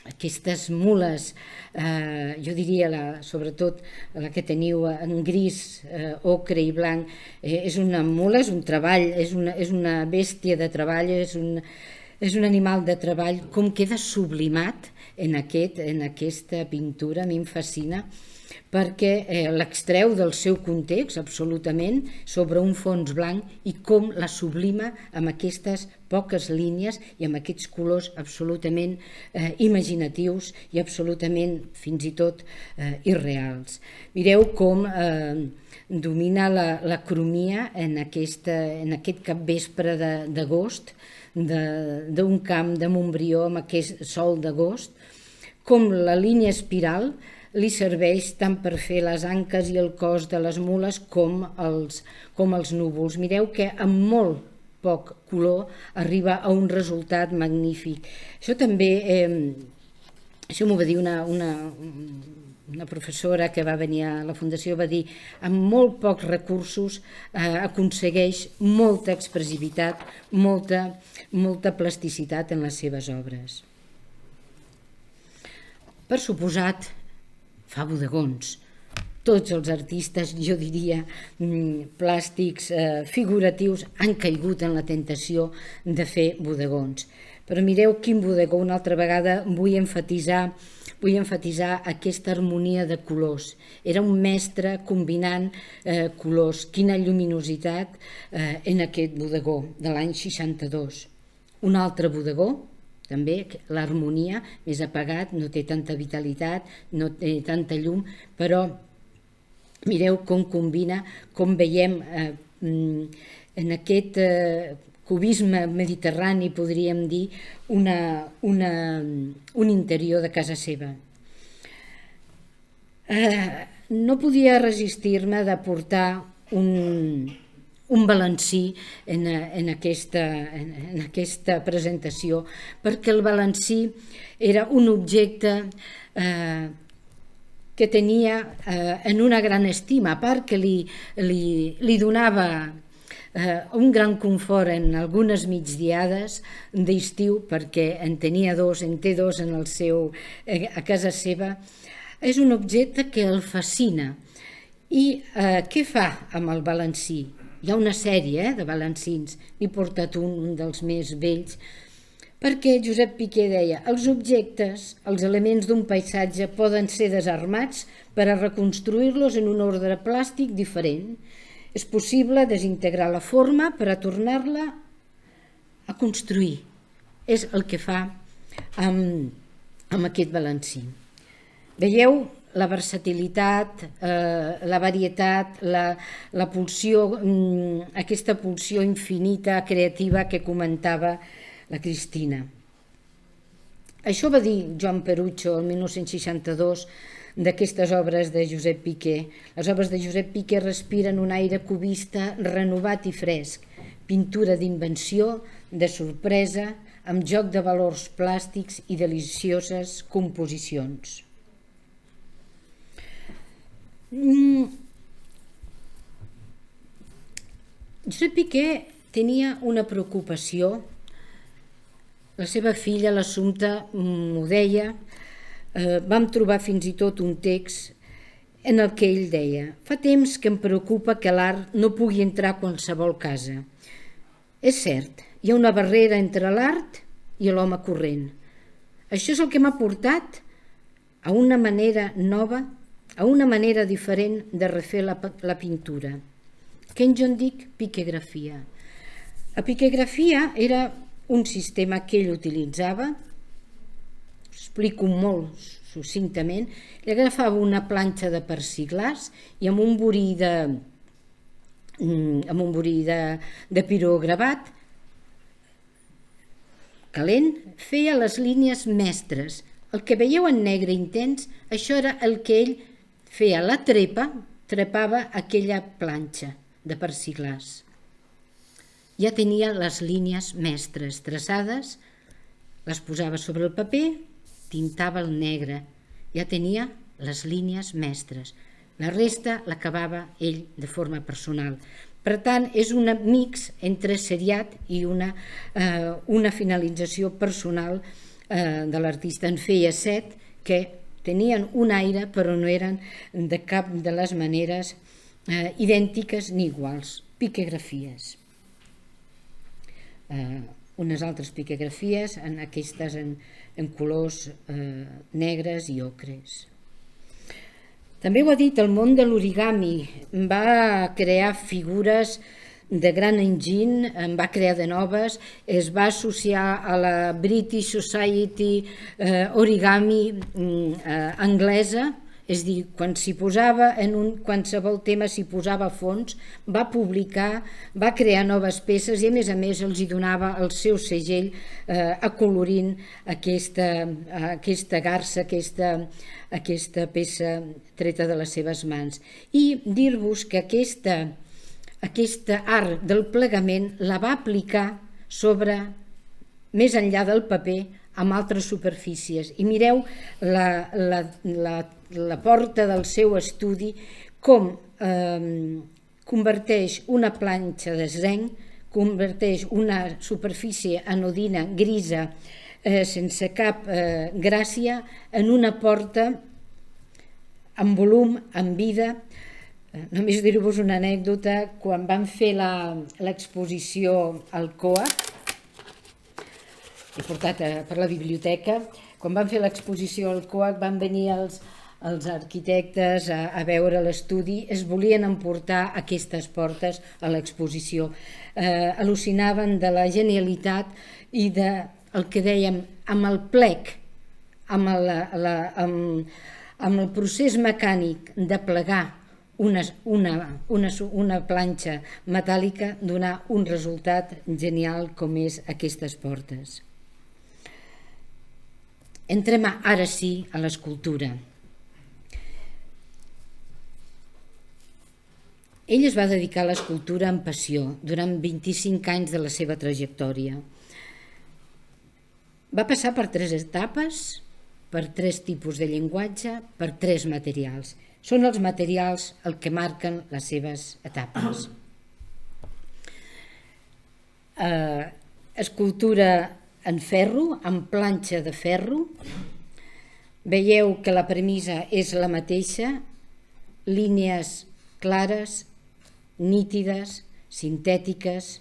Aquestes mules, jo diria sobretot la que teniu en gris, ocre i blanc, és una mula, és un treball, és una bèstia de treball, és un animal de treball, com queda sublimat en aquesta pintura. A mi em fascina perquè l'extreu del seu context absolutament sobre un fons blanc i com la sublima amb aquestes poques línies i amb aquests colors absolutament imaginatius i absolutament fins i tot irreals. Mireu com domina la cromia en aquest capvespre d'agost d'un camp de Montbrió amb aquest sol d'agost, com la línia espiral li serveix tant per fer les anques i el cos de les mules com els núvols. Mireu que amb molt poc color arriba a un resultat magnífic. Això també, això m'ho va dir una professora que va venir a la Fundació, va dir, amb molt pocs recursos aconsegueix molta expressivitat, molta plasticitat en les seves obres. Per suposat, fa bodegons. Tots els artistes, jo diria, plàstics, figuratius, han caigut en la tentació de fer bodegons. Però mireu quin bodegó, una altra vegada vull emfatitzar aquesta harmonia de colors. Era un mestre combinant colors. Quina lluminositat en aquest bodegó de l'any 62. Un altre bodegó, també l'harmonia, més apagat, no té tanta vitalitat, no té tanta llum, però mireu com combina, com veiem en aquest cubisme mediterrani, podríem dir, un interior de casa seva. No podia resistir-me de portar un balancí en aquesta presentació, perquè el balancí era un objecte que tenia en una gran estima, a part que li donava un gran confort en algunes migdiades d'estiu, perquè en té dos a casa seva. És un objecte que el fascina. I què fa amb el balancí? Hi ha una sèrie de balancins, n'he portat un dels més vells, perquè Josep Piqué deia: els objectes, els elements d'un paisatge poden ser desarmats per a reconstruir-los en un ordre plàstic diferent. És possible desintegrar la forma per a tornar-la a construir. És el que fa amb aquest balancí. Veieu la versatilitat, la varietat, la pulsió, aquesta pulsió infinita, creativa que comentava la Cristina. Això va dir Joan Perucho el 1962 d'aquestes obres de Josep Piqué. Les obres de Josep Piqué respiren un aire cubista renovat i fresc, pintura d'invenció, de sorpresa, amb joc de valors plàstics i delicioses composicions. Josep Piqué tenia una preocupació. La seva filla, l'Assumpta, m'ho deia. Vam trobar fins i tot un text en el que ell deia: fa temps que em preocupa que l'art no pugui entrar a qualsevol casa. És cert, hi ha una barrera entre l'art i l'home corrent. Això és el que m'ha portat a una manera nova, a una manera diferent de refer la pintura, que jo en dic piquegrafia. La piquegrafia era un sistema que ell utilitzava, explico molt succintament. Ell agafava una planxa de persiglars i amb un burí de pirogravat calent feia les línies mestres. El que veieu en negre intens, això era el que ell feia, la trepava aquella planxa de persiglars. Ja tenia les línies mestres traçades, les posava sobre el paper, tintava el negre, ja tenia les línies mestres. La resta l'acabava ell de forma personal. Per tant, és un mix entre seriat i una finalització personal de l'artista. En feia 7 que tenien un aire però no eren de cap de les maneres idèntiques ni iguals. Piquegrafies. Unes altres piquegrafies, aquestes en colors negres i ocres. També ho ha dit, el món de l'origami. Va crear figures de gran enginy, en va crear de noves, es va associar a la British Society Origami anglesa, és a dir, quan s'hi posava en qualsevol tema s'hi posava a fons, va publicar, va crear noves peces i a més els hi donava el seu segell acolorint aquesta garsa, aquesta peça treta de les seves mans. I dir-vos que aquesta art del plegament la va aplicar sobre, més enllà del paper, amb altres superfícies. I mireu la porta del seu estudi com converteix una planxa de zinc, converteix una superfície anodina grisa sense cap gràcia en una porta amb volum, amb vida. Només dir-vos una anècdota: quan van fer l'exposició al COAC, he portat per la biblioteca, quan van fer l'exposició al COAC van venir els arquitectes a veure l'estudi, es volien emportar aquestes portes a l'exposició. Al·lucinaven de la genialitat i del que dèiem, amb el plec, amb el procés mecànic de plegar una planxa metàl·lica, donar un resultat genial com és aquestes portes. Entrem ara sí a l'escultura. Ell es va dedicar a l'escultura amb passió durant 25 anys de la seva trajectòria. Va passar per 3 etapes, per 3 tipus de llenguatge, per 3 materials. Són els materials el que marquen les seves etapes. Escultura en ferro, amb planxa de ferro. Veieu que la premissa és la mateixa, línies clares, nítides, sintètiques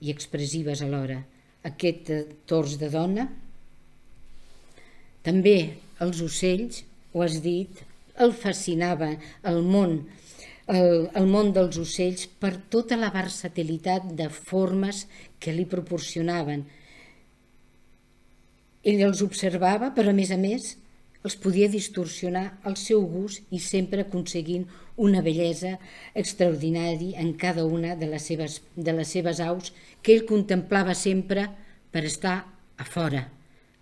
i expressives alhora. aquest tors de dona. També els ocells, ho has dit, el fascinava el món dels ocells per tota la versatilitat de formes que li proporcionaven. Ell els observava, però a més els podia distorsionar al seu gust i sempre aconseguint una bellesa extraordinària en cada una de les seves aus que ell contemplava sempre per estar a fora,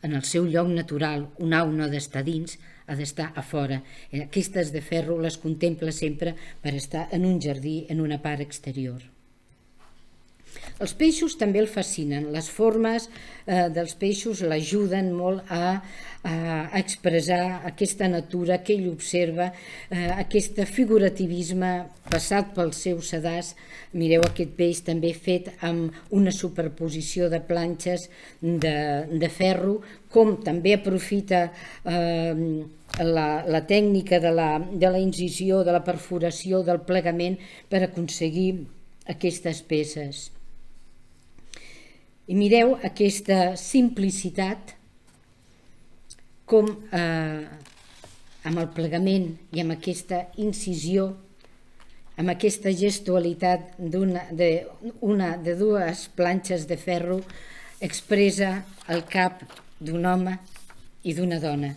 en el seu lloc natural. Una au no ha d'estar dins, ha d'estar a fora. Aquestes de ferro les contempla sempre per estar en un jardí, en una part exterior. Els peixos també el fascinen. Les formes dels peixos l'ajuden molt a expressar aquesta natura que ell observa, aquest figurativisme passat pel seu sedàs. Mireu aquest peix també fet amb una superposició de planxes de ferro, com també aprofita la tècnica de la incisió, de la perforació, del plegament per aconseguir aquestes peces. I mireu aquesta simplicitat, com amb el plegament i amb aquesta incisió, amb aquesta gestualitat de dues planxes de ferro, expressa el cap d'un home i d'una dona.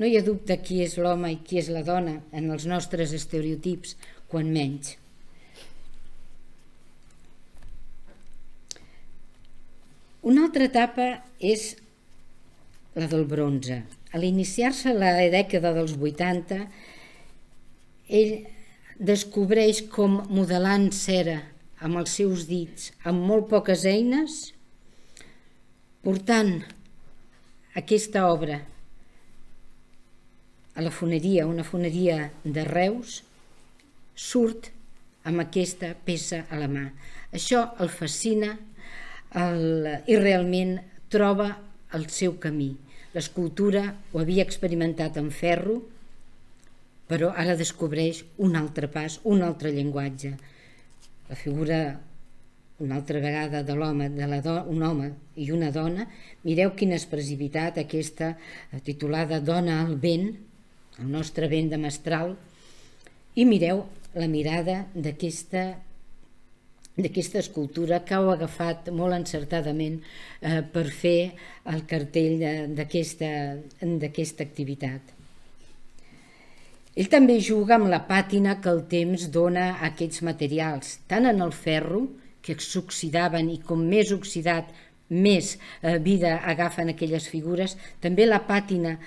No hi ha dubte qui és l'home i qui és la dona en els nostres estereotips, quan menys. Una altra etapa és la del bronze. A l'iniciar-se la dècada dels 80, ell descobreix com modelant cera amb els seus dits, amb molt poques eines, portant aquesta obra a la foneria, una foneria de Reus, surt amb aquesta peça a la mà. Això el fascina i realment troba el seu camí. L'escultura ho havia experimentat en ferro, però ara descobreix un altre pas, un altre llenguatge. La figura, una altra vegada, de l'home, un home i una dona. Mireu quina expressivitat aquesta titulada Dona al vent, el nostre vent de mestral, i mireu la mirada d'aquesta escultura que heu agafat molt encertadament per fer el cartell d'aquesta activitat. Ell també juga amb la pàtina que el temps dona a aquests materials, tant en el ferro, que s'oxidaven i com més oxidat, més vida agafen aquelles figures, també la pàtina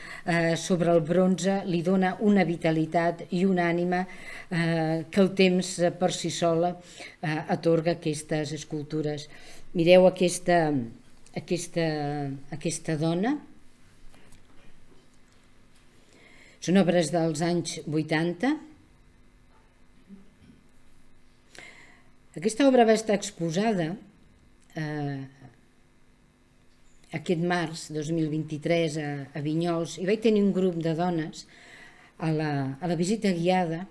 sobre el bronze li dona una vitalitat i una ànima que el temps per si sola atorga aquestes escultures. Mireu aquesta dona. Són obres dels anys 80. Aquesta obra va estar exposada aquest març 2023 a Vinyols, i vaig tenir un grup de dones a la visita guiada,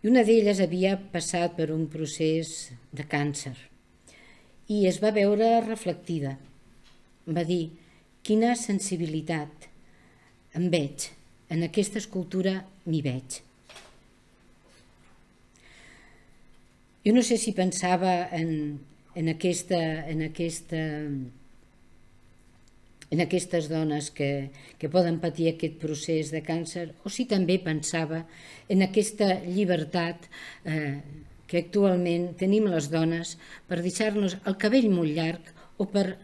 i una d'elles havia passat per un procés de càncer i es va veure reflectida. Va dir: quina sensibilitat em veig, en aquesta escultura m'hi veig. Jo no sé si pensava en aquestes dones que poden patir aquest procés de càncer, o si també pensava en aquesta llibertat que actualment tenim les dones per deixar-nos el cabell molt llarg o per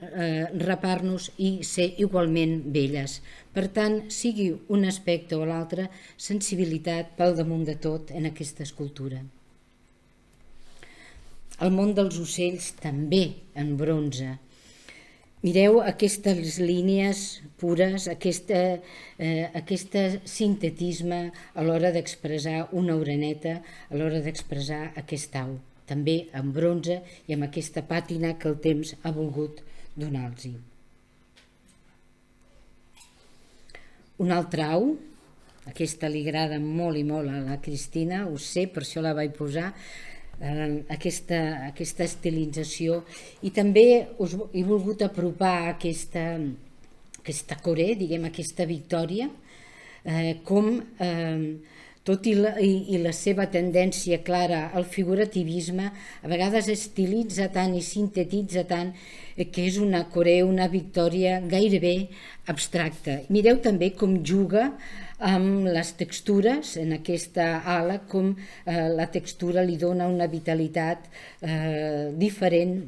rapar-nos i ser igualment belles. Per tant, sigui un aspecte o l'altre, sensibilitat pel damunt de tot en aquesta escultura. El món dels ocells també en bronze. Mireu aquestes línies pures, aquest sintetisme a l'hora d'expressar una oreneta, a l'hora d'expressar aquest au, també en bronze i amb aquesta pàtina que el temps ha volgut donar-los. Un altre au, aquesta li agrada molt i molt a la Cristina, ho sé, per això la vaig posar. aquesta estilització, i també us he volgut apropar aquesta Coré, diguem, aquesta Victòria, com tot i la seva tendència clara al figurativisme, a vegades estilitza tant i sintetitza tant que és una Coré, una Victòria gairebé abstracta. Mireu també com juga amb les textures en aquesta ala, com la textura li dona una vitalitat diferent,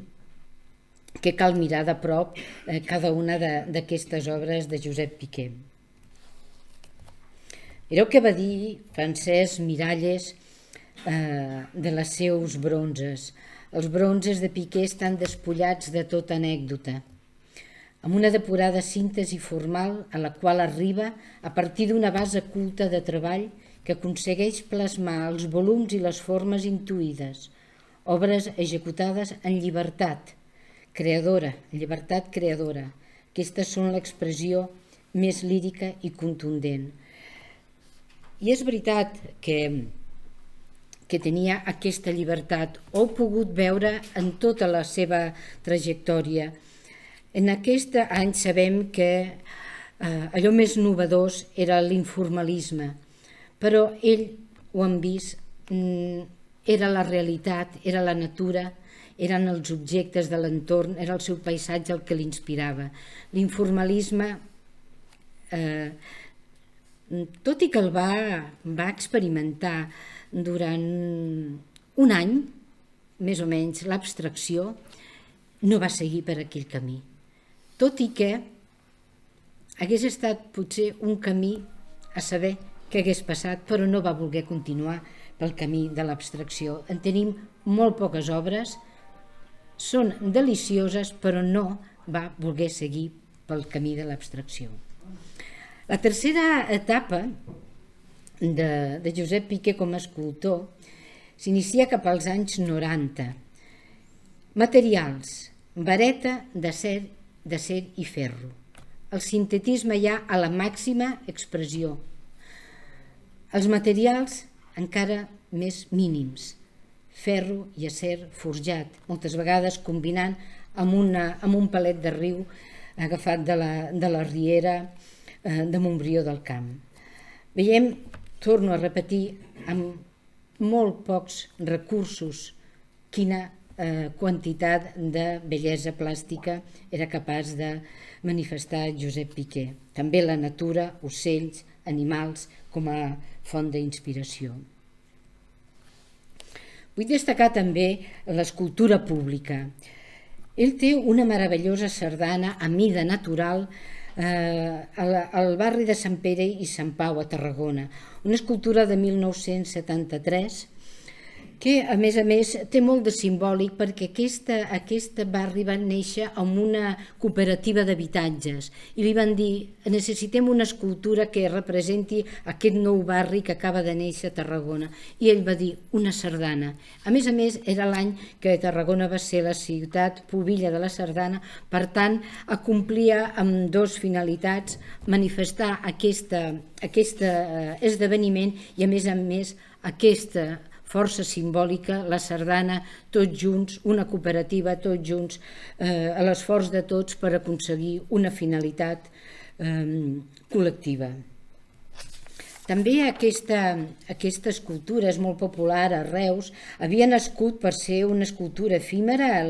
que cal mirar de prop cada una d'aquestes obres de Josep Piqué. Mireu què va dir Francesc Miralles de les seus bronzes. Els bronzes de Piqué estan despullats de tota anècdota, amb una depurada síntesi formal a la qual arriba a partir d'una base culta de treball que aconsegueix plasmar els volums i les formes intuïdes, obres executades en llibertat creadora, llibertat creadora. Aquestes són l'expressió més lírica i contundent. I és veritat que tenia aquesta llibertat, ho he pogut veure en tota la seva trajectòria. En aquest any sabem que allò més novedós era l'informalisme, però ell, ho hem vist, era la realitat, era la natura, eren els objectes de l'entorn, era el seu paisatge el que l'inspirava. L'informalisme, tot i que el va experimentar durant un any, més o menys, l'abstracció, no va seguir per aquell camí. Tot i que hagués estat potser un camí a saber què hagués passat, però no va voler continuar pel camí de l'abstracció. En tenim molt poques obres, són delicioses, però no va voler seguir pel camí de l'abstracció. La tercera etapa de Josep Piqué com a escultor s'inicia cap als anys 90. Materials: vareta d'acer i ferro. El sintetisme ja a la màxima expressió. Els materials encara més mínims: ferro i acer forjat, moltes vegades combinant amb un palet de riu agafat de la riera de Montbrió del Camp. Veiem, torno a repetir, amb molt pocs recursos, quina quantitat de bellesa plàstica era capaç de manifestar Josep Piqué. També la natura, ocells, animals, com a font d'inspiració. Vull destacar també l'escultura pública. Ell té una meravellosa sardana a mida natural al barri de Sant Pere i Sant Pau, a Tarragona. Una escultura de 1973 que, a més, té molt de simbòlic perquè aquest barri va néixer amb una cooperativa d'habitatges i li van dir: necessitem una escultura que representi aquest nou barri que acaba de néixer a Tarragona. I ell va dir: una sardana. A més, era l'any que Tarragona va ser la ciutat pubilla de la sardana, per tant, acomplia amb dues finalitats: manifestar aquest esdeveniment i, a més, aquesta força simbòlica, la sardana, tots junts, una cooperativa, tots junts, a l'esforç de tots per aconseguir una finalitat col·lectiva. També aquesta escultura és molt popular a Reus. Havia nascut per ser una escultura efímera a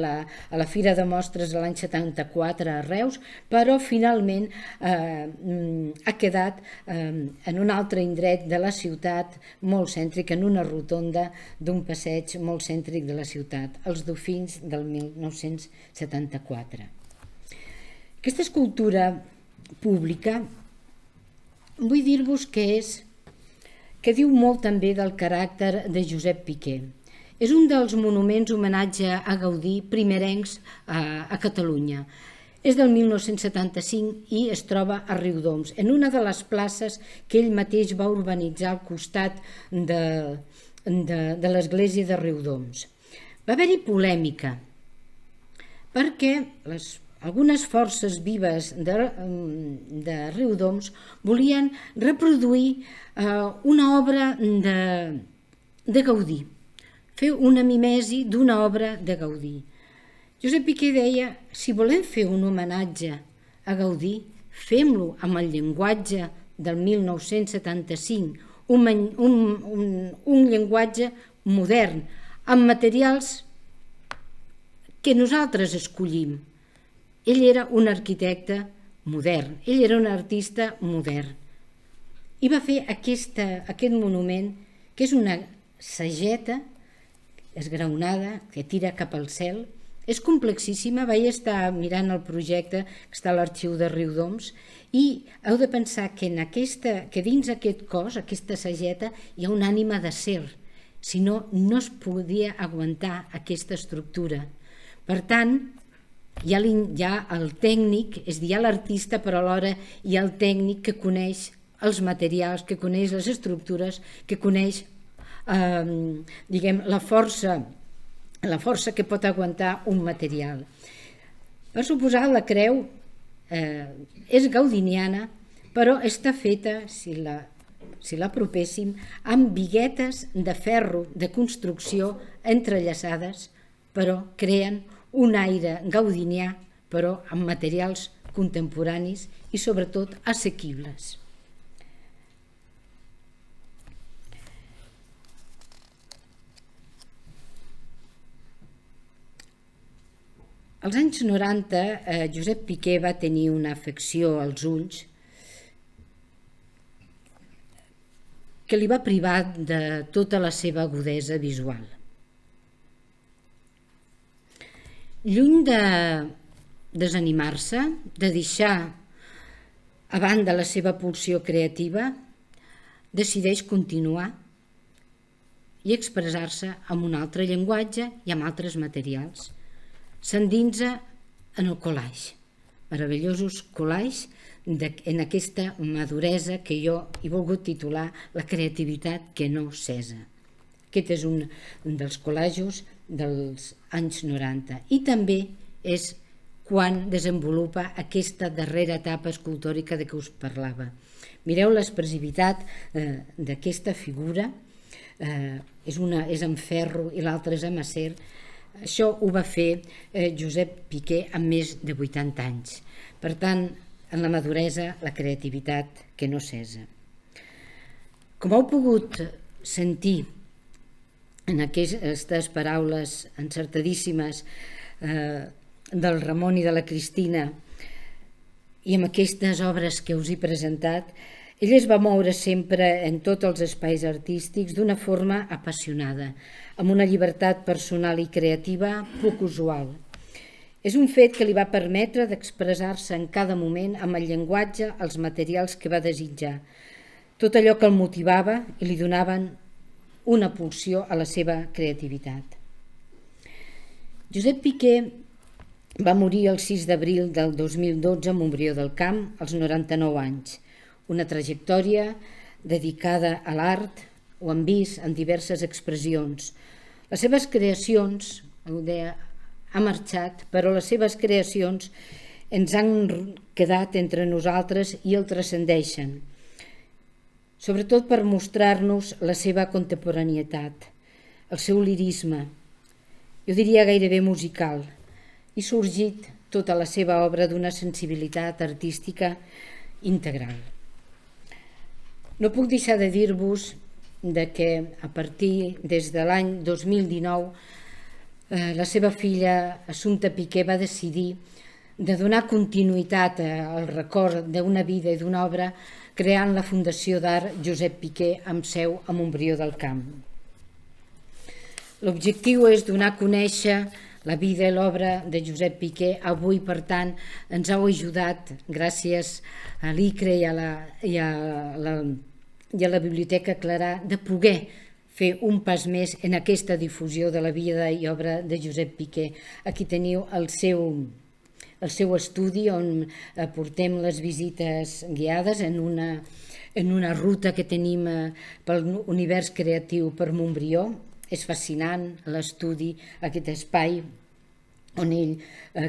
la Fira de Mostres de l'any 74 a Reus, però finalment ha quedat en un altre indret de la ciutat, molt cèntric, en una rotonda d'un passeig molt cèntric de la ciutat, els Dofins del 1974. Aquesta escultura pública, vull dir-vos que diu molt també del caràcter de Josep Piqué. És un dels monuments homenatge a Gaudí primerencs a Catalunya. És del 1975 i es troba a Riudoms, en una de les places que ell mateix va urbanitzar al costat de l'església de Riudoms. Va haver-hi polèmica perquè algunes forces vives de Riudoms volien reproduir una obra de Gaudí, fer una mimesi d'una obra de Gaudí. Josep Piqué deia, si volem fer un homenatge a Gaudí, fem-lo amb el llenguatge del 1975, un llenguatge modern, amb materials que nosaltres escollim. Ell era un arquitecte modern, ell era un artista modern. I va fer aquest monument, que és una sageta esgraonada que tira cap al cel. És complexíssima, vaig estar mirant el projecte que està a l'arxiu de Riudoms i heu de pensar que dins aquest cos, aquesta sageta, hi ha una ànima d'acer, si no, no es podia aguantar aquesta estructura. Per tant, hi ha el tècnic, és a dir, hi ha l'artista, però alhora hi ha el tècnic que coneix els materials, que coneix les estructures, que coneix la força que pot aguantar un material. Per suposar, la creu és gaudiniana, però està feta, si l'apropéssim, amb biguetes de ferro de construcció entrellaçades, però creen un aire gaudinià, però amb materials contemporanis i sobretot assequibles. Als anys 90, Josep Piqué va tenir una afecció als ulls que li va privar de tota la seva agudesa visual. Lluny de desanimar-se, de deixar a banda la seva pulsió creativa, decideix continuar i expressar-se amb un altre llenguatge i amb altres materials. S'endinsa en el collage, meravellosos collages en aquesta maduresa que jo he volgut titular La creativitat que no cessa. Aquest és un dels collages dels anys 90 i també és quan desenvolupa aquesta darrera etapa escultòrica de què us parlava. Mireu l'expressivitat d'aquesta figura, és en ferro i l'altra és en acer. Això ho va fer Josep Piqué amb més de 80 anys. Per tant, en la maduresa, la creativitat que no cessa. Com heu pogut sentir en aquestes paraules encertadíssimes del Ramon i de la Cristina i amb aquestes obres que us he presentat, ell es va moure sempre en tots els espais artístics d'una forma apassionada, amb una llibertat personal i creativa poc usual. És un fet que li va permetre d'expressar-se en cada moment amb el llenguatge, els materials que va desitjar, tot allò que el motivava i li donaven una pulsió a la seva creativitat. Josep Piqué va morir el 6 d'abril del 2012 a Montbrió del Camp, als 99 anys. Una trajectòria dedicada a l'art, ho hem vist en diverses expressions. Les seves creacions, ha marxat, però les seves creacions ens han quedat entre nosaltres i el transcendeixen, sobretot per mostrar-nos la seva contemporanietat, el seu lirisme, jo diria gairebé musical, i sorgit tota la seva obra d'una sensibilitat artística integral. No puc deixar de dir-vos que a partir des de l'any 2019 la seva filla Assumpta Piqué va decidir de donar continuïtat al record d'una vida i d'una obra creant la Fundació d'Art Josep Piqué amb seu a Montbrió del Camp. L'objectiu és donar a conèixer la vida i l'obra de Josep Piqué. Avui, per tant, ens heu ajudat, gràcies a l'ICRE i a la Biblioteca Clarà, de poder fer un pas més en aquesta difusió de la vida i obra de Josep Piqué. Aquí teniu el seu estudi on portem les visites guiades en una ruta que tenim pel univers creatiu per Montbrió. És fascinant l'estudi, aquest espai on ell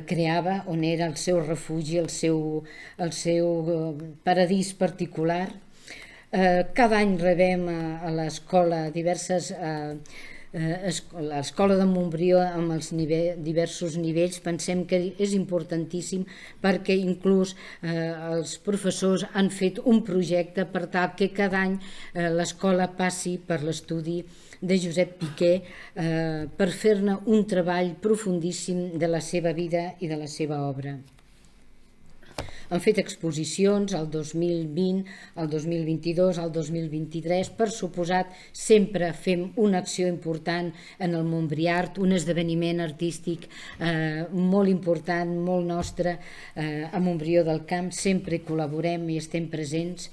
creava, on era el seu refugi, el seu paradís particular. Cada any rebem a l'escola diverses l'escola de Montbrió amb els diversos nivells pensem que és importantíssim perquè inclús els professors han fet un projecte per tal que cada any l'escola passi per l'estudi de Josep Piqué per fer-ne un treball profundíssim de la seva vida i de la seva obra. Han fet exposicions el 2020, el 2022, el 2023. Per suposat, sempre fem una acció important en el Montbriart, un esdeveniment artístic molt important, molt nostre a Montbrió del Camp. Sempre col·laborem i estem presents.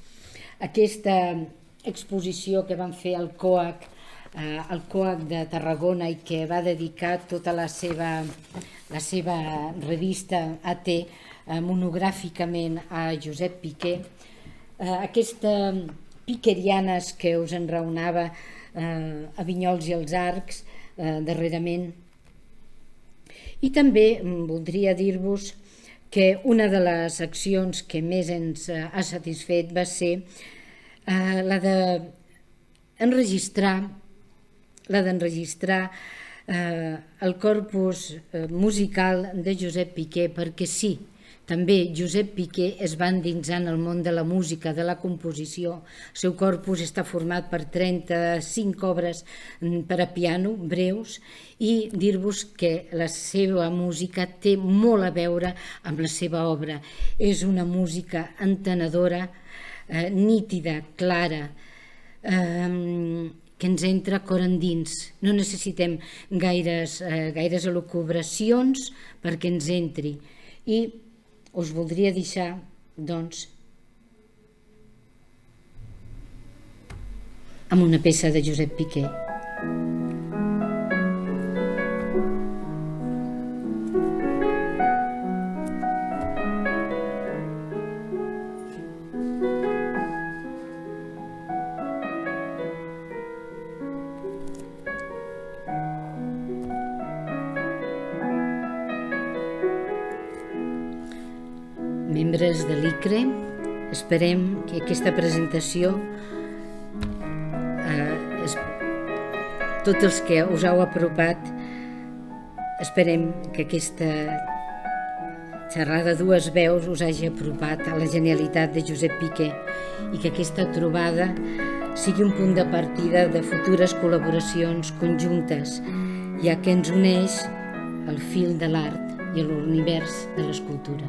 Aquesta exposició que van fer al COAC de Tarragona i que va dedicar tota la seva revista AT monogràficament a Josep Piqué, aquesta piquerianes que us enraonava a Vinyols i els Arcs darrerament. I també voldria dir-vos que una de les accions que més ens ha satisfet va ser la d'enregistrar el corpus musical de Josep Piqué, perquè sí, també Josep Piqué es va endinsar en el món de la música, de la composició. El seu corpus està format per 35 obres per a piano, breus, i dir-vos que la seva música té molt a veure amb la seva obra. És una música entenedora, nítida, clara, que ens entra cor endins. No necessitem gaires elucubracions perquè ens entri. I us voldria deixar, doncs, amb una peça de Josep Piqué. Membres de l'ICRE, esperem que aquesta presentació, tots els que us heu apropat, esperem que aquesta xerrada a dues veus us hagi apropat a la genialitat de Josep Piqué i que aquesta trobada sigui un punt de partida de futures col·laboracions conjuntes, ja que ens uneix el fil de l'art i l'univers de l'escultura.